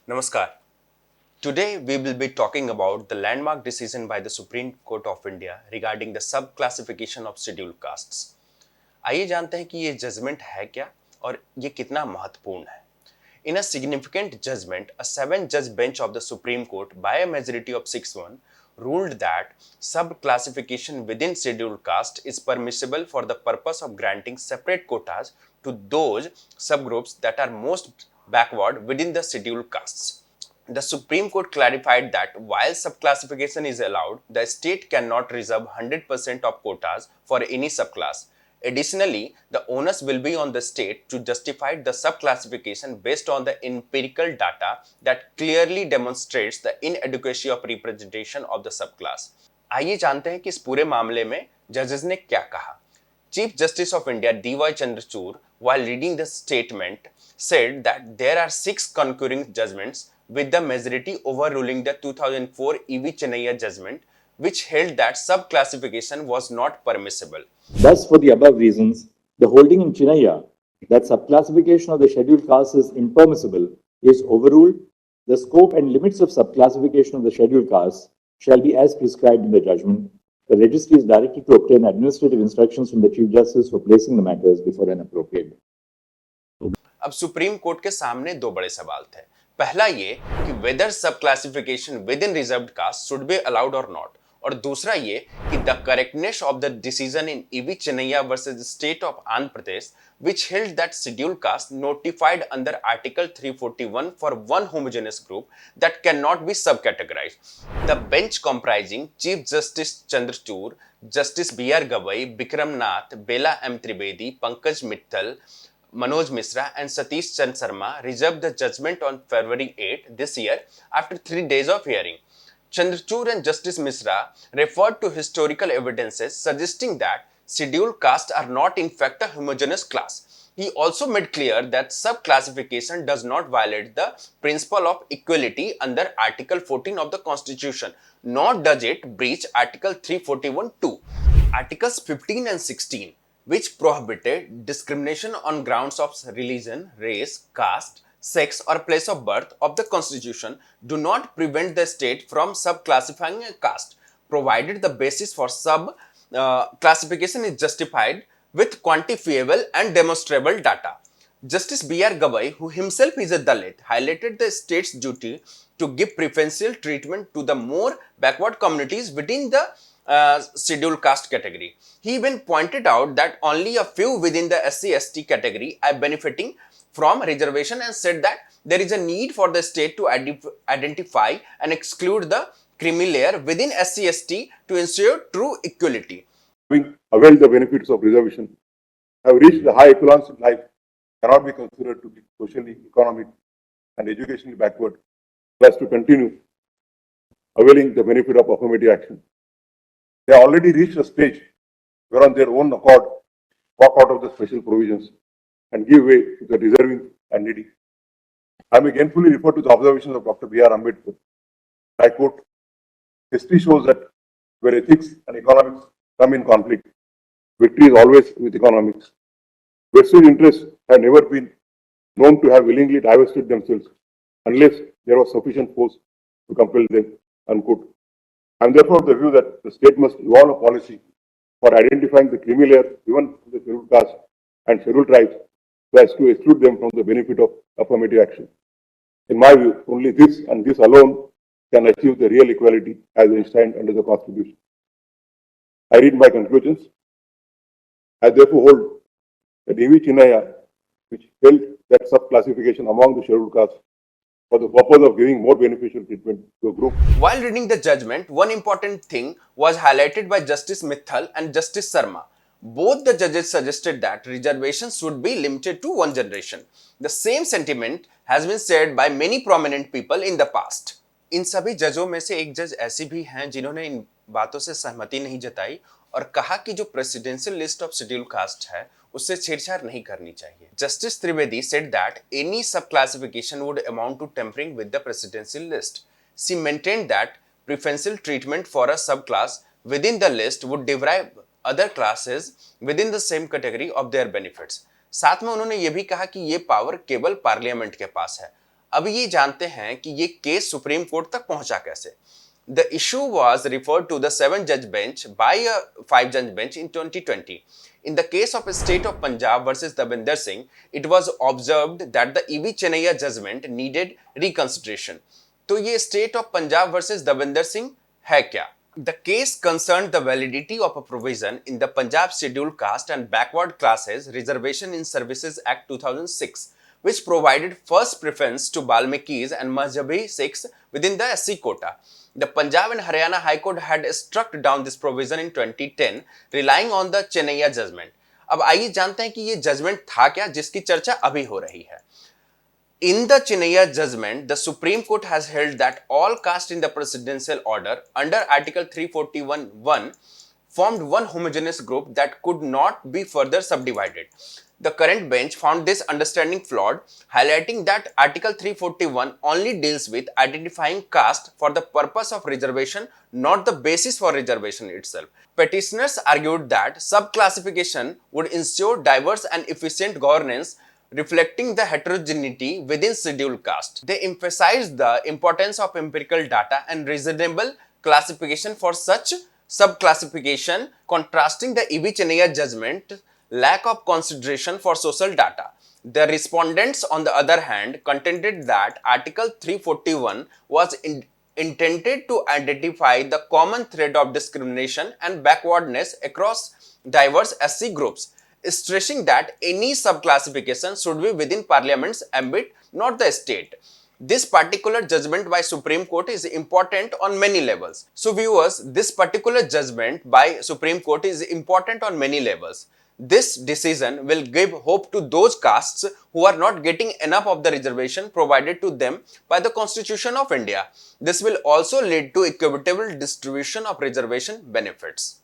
Namaskar. Today we will be talking about the landmark decision by the Supreme Court of India regarding the sub-classification of scheduled castes. आइए जानते हैं कि ये judgement है क्या और ये कितना महत्वपूर्ण है. In a significant judgment, a 7-judge bench of the Supreme Court, by a majority of 6-1, ruled that sub-classification within scheduled caste is permissible for the purpose of granting separate quotas to those subgroups that are most backward within the scheduled castes. The Supreme Court clarified that while subclassification is allowed, the state cannot reserve 100% of quotas for any subclass. Additionally, the onus will be on the state to justify the subclassification based on the empirical data that clearly demonstrates the inadequacy of representation of the subclass. आइए जानते हैं कि इस पूरे मामले में जजेस ने क्या कहा. Chief Justice of India D.Y. Chandrachud, while reading the statement, said that there are 6 concurring judgments, with the majority overruling the 2004 E.V. Chennaiya judgment, which held that subclassification was not permissible. Thus, for the above reasons, the holding in Chennaiya that subclassification of the scheduled castes is impermissible is overruled. The scope and limits of subclassification of the scheduled castes shall be as prescribed in the judgment. The registry is directed to obtain administrative instructions from the Chief Justice for placing the matters before an appropriate. अब supreme court के सामने दो बड़े सवाल थे. पहला ये कि whether sub classification within reserved caste should be allowed or not, और दूसरा ये कि the correctness of the decision in E V Chinnaiah versus the state of Andhra Pradesh which held that scheduled caste notified under Article 341 for one homogeneous group that cannot be subcategorized. The bench comprising Chief Justice Chandrachud, Justice B.R. Gavai, Bikram Nath, Bela M. Trivedi, Pankaj Mittal, Manoj Misra and Satish Chand Sharma reserved the judgment on February 8 this year after 3 days of hearing. Chandrachud and Justice Misra referred to historical evidences suggesting that scheduled castes are not in fact a homogeneous class. He also made clear that sub-classification does not violate the principle of equality under Article 14 of the Constitution, nor does it breach Article 341(2). Articles 15 and 16, which prohibited discrimination on grounds of religion, race, caste, sex or place of birth of the Constitution, do not prevent the state from sub-classifying a caste, provided the basis for classification is justified with quantifiable and demonstrable data. Justice B.R. Gavai, who himself is a Dalit, highlighted the state's duty to give preferential treatment to the more backward communities within the scheduled caste category. He even pointed out that only a few within the SC/ST category are benefiting from reservation and said that there is a need for the state to identify and exclude the creamy layer within SC/ST to ensure true equality. Having availed the benefits of reservation, have reached the high echelons in life, cannot be considered to be socially, economic, and educationally backward, plus to continue availing the benefit of affirmative action. They have already reached a stage where on their own accord walk out of the special provisions and give way to the deserving and needy. I may gainfully refer to the observations of Dr. B.R. Ambedkar. I quote, history shows that where ethics and economics come in conflict, victory is always with economics. Vested interests have never been known to have willingly divested themselves unless there was sufficient force to compel them, unquote. I am therefore of the view that the state must evolve a policy for identifying the creamy layer given to the scheduled caste and scheduled tribes so as to exclude them from the benefit of affirmative action. In my view, only this and this alone can achieve the real equality as enshrined under the Constitution. I read my conclusions. I therefore hold that E.V. Chennaiya, which held that sub-classification among the scheduled castes for the purpose of giving more beneficial treatment to a group. While reading the judgment, one important thing was highlighted by Justice Mittal and Justice Sharma. Both the judges suggested that reservations should be limited to one generation. The same sentiment has been said by many prominent people in the past. इन सभी जजों में से एक जज ऐसी भी हैं जिन्होंने इन बातों से सहमति नहीं जताई और कहा कि जो presidential list of schedule caste है उससे छेड़छाड़ नहीं करनी चाहिए. Justice Trivedi said that any subclassification would amount to tampering with the presidential list. She maintained that preferential treatment for a subclass within the list would deprive other classes within the same category of their benefits. साथ में उन्होंने ये भी कहा कि ये power केवल parliament के पास है. अब ये जानते हैं कि ये केस सुप्रीम कोर्ट तक पहुंचा कैसे। The issue was referred to the 7-judge bench by a 5-judge bench in 2020. In the case of State of Punjab versus Davinder Singh, it was observed that the E.V. Chennaiya judgment needed reconsideration. तो ये State of Punjab versus Davinder Singh है क्या? The case concerned the validity of a provision in the Punjab Scheduled Caste and Backward Classes Reservation in Services Act 2006, which provided first preference to Balmikis and Mazhabi Sikhs within the SC quota. The Punjab and Haryana High Court had struck down this provision in 2010, relying on the Chennaiya judgment. अब आइए जानते हैं कि ये judgement था क्या जिसकी चर्चा अभी हो रही है। In the Chennaiya judgment, the Supreme Court has held that all castes in the presidential order under Article 341(1) formed one homogeneous group that could not be further subdivided. The current bench found this understanding flawed, highlighting that Article 341 only deals with identifying caste for the purpose of reservation, not the basis for reservation itself. Petitioners argued that subclassification would ensure diverse and efficient governance, reflecting the heterogeneity within scheduled caste. They emphasized the importance of empirical data and reasonable classification for such subclassification, contrasting the E.V. Chennaiya judgment lack of consideration for social data. The respondents, on the other hand, contended that Article 341 was intended to identify the common thread of discrimination and backwardness across diverse SC groups, stressing that any subclassification should be within Parliament's ambit, not the state. This particular judgment by Supreme Court is important on many levels. So viewers, this particular judgment by Supreme Court is important on many levels. This decision will give hope to those castes who are not getting enough of the reservation provided to them by the Constitution of India. This will also lead to equitable distribution of reservation benefits.